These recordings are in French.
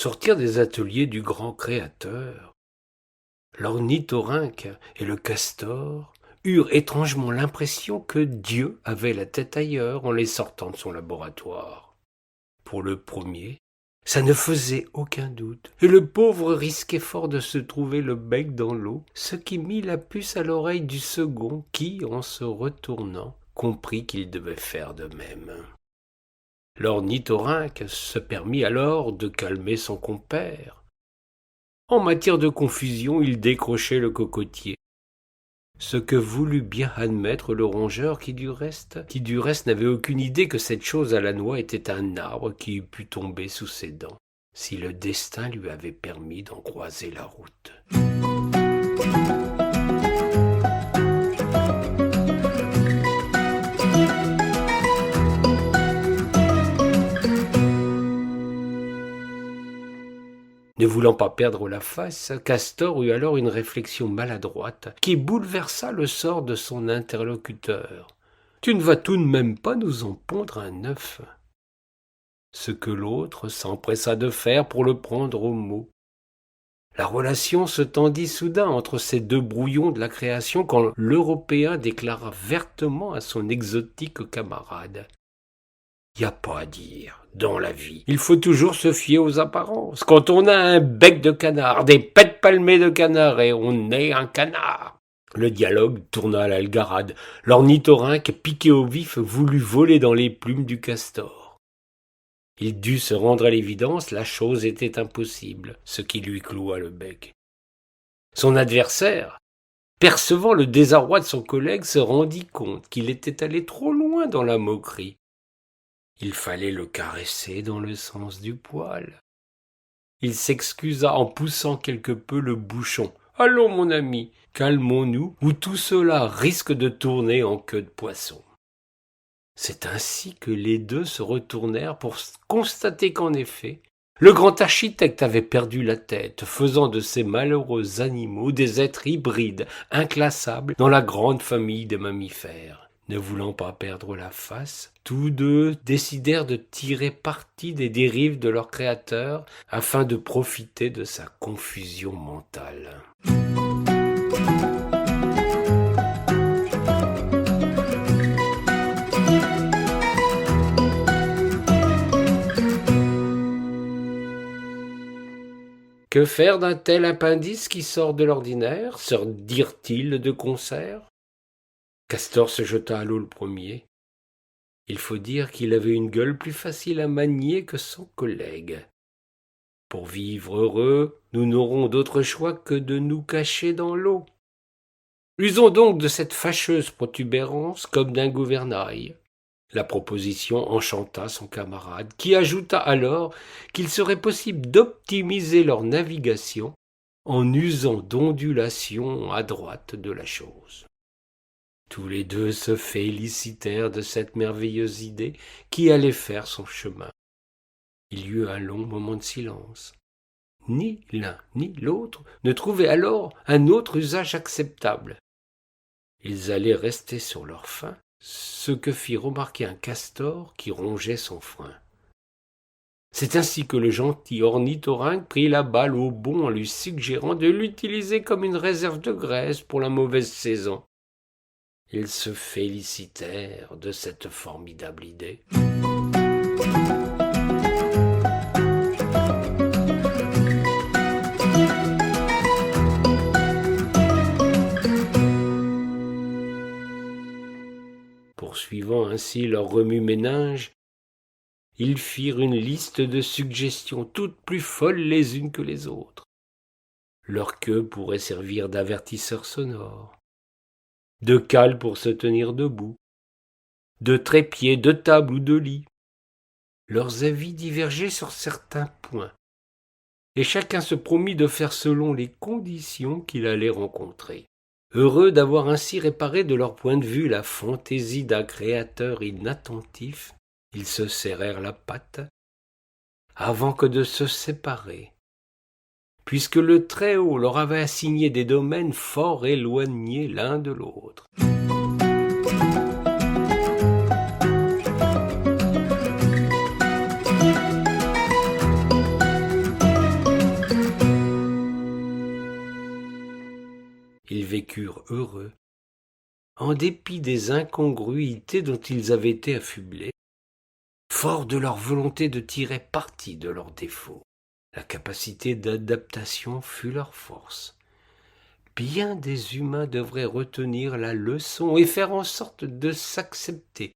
sortir des ateliers du grand créateur, l'ornithorynque et le castor eurent étrangement l'impression que Dieu avait la tête ailleurs en les sortant de son laboratoire. Pour le premier, ça ne faisait aucun doute, et le pauvre risquait fort de se trouver le bec dans l'eau, ce qui mit la puce à l'oreille du second qui, en se retournant, comprit qu'il devait faire de même. L'ornithorynque se permit alors de calmer son compère. En matière de confusion, il décrochait le cocotier, ce que voulut bien admettre le rongeur qui du reste n'avait aucune idée que cette chose à la noix était un arbre qui eût pu tomber sous ses dents, si le destin lui avait permis d'en croiser la route. Ne voulant pas perdre la face, Castor eut alors une réflexion maladroite qui bouleversa le sort de son interlocuteur. « Tu ne vas tout de même pas nous en pondre un œuf ?» Ce que l'autre s'empressa de faire pour le prendre au mot. La relation se tendit soudain entre ces deux brouillons de la création quand l'Européen déclara vertement à son exotique camarade: « Y a pas à dire. Dans la vie, il faut toujours se fier aux apparences. Quand on a un bec de canard, des pets palmées de canard, et on est un canard. » Le dialogue tourna à l'algarade. L'ornithorynque, piqué au vif, voulut voler dans les plumes du castor. Il dut se rendre à l'évidence, la chose était impossible, ce qui lui cloua le bec. Son adversaire, percevant le désarroi de son collègue, se rendit compte qu'il était allé trop loin dans la moquerie. Il fallait le caresser dans le sens du poil. Il s'excusa en poussant quelque peu le bouchon. « Allons, mon ami, calmons-nous, ou tout cela risque de tourner en queue de poisson. » C'est ainsi que les deux se retournèrent pour constater qu'en effet, le grand architecte avait perdu la tête, faisant de ces malheureux animaux des êtres hybrides, inclassables dans la grande famille des mammifères. Ne voulant pas perdre la face, tous deux décidèrent de tirer parti des dérives de leur créateur afin de profiter de sa confusion mentale. Que faire d'un tel appendice qui sort de l'ordinaire, se dirent-ils de concert? Castor se jeta à l'eau le premier. Il faut dire qu'il avait une gueule plus facile à manier que son collègue. Pour vivre heureux, nous n'aurons d'autre choix que de nous cacher dans l'eau. Usons donc de cette fâcheuse protubérance comme d'un gouvernail. La proposition enchanta son camarade, qui ajouta alors qu'il serait possible d'optimiser leur navigation en usant d'ondulations à droite de la chose. Tous les deux se félicitèrent de cette merveilleuse idée qui allait faire son chemin. Il y eut un long moment de silence. Ni l'un ni l'autre ne trouvaient alors un autre usage acceptable. Ils allaient rester sur leur faim, ce que fit remarquer un castor qui rongeait son frein. C'est ainsi que le gentil ornithorynque prit la balle au bond en lui suggérant de l'utiliser comme une réserve de graisse pour la mauvaise saison. Ils se félicitèrent de cette formidable idée. Poursuivant ainsi leur remue-ménage, ils firent une liste de suggestions toutes plus folles les unes que les autres. Leur queue pourrait servir d'avertisseur sonore, de cale pour se tenir debout, de trépied, de table ou de lit. Leurs avis divergeaient sur certains points, et chacun se promit de faire selon les conditions qu'il allait rencontrer. Heureux d'avoir ainsi réparé de leur point de vue la fantaisie d'un créateur inattentif, ils se serrèrent la patte avant que de se séparer, puisque le Très-Haut leur avait assigné des domaines fort éloignés l'un de l'autre. Ils vécurent heureux, en dépit des incongruités dont ils avaient été affublés, forts de leur volonté de tirer parti de leurs défauts. La capacité d'adaptation fut leur force. Bien des humains devraient retenir la leçon et faire en sorte de s'accepter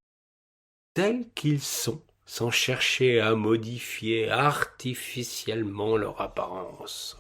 tels qu'ils sont, sans chercher à modifier artificiellement leur apparence.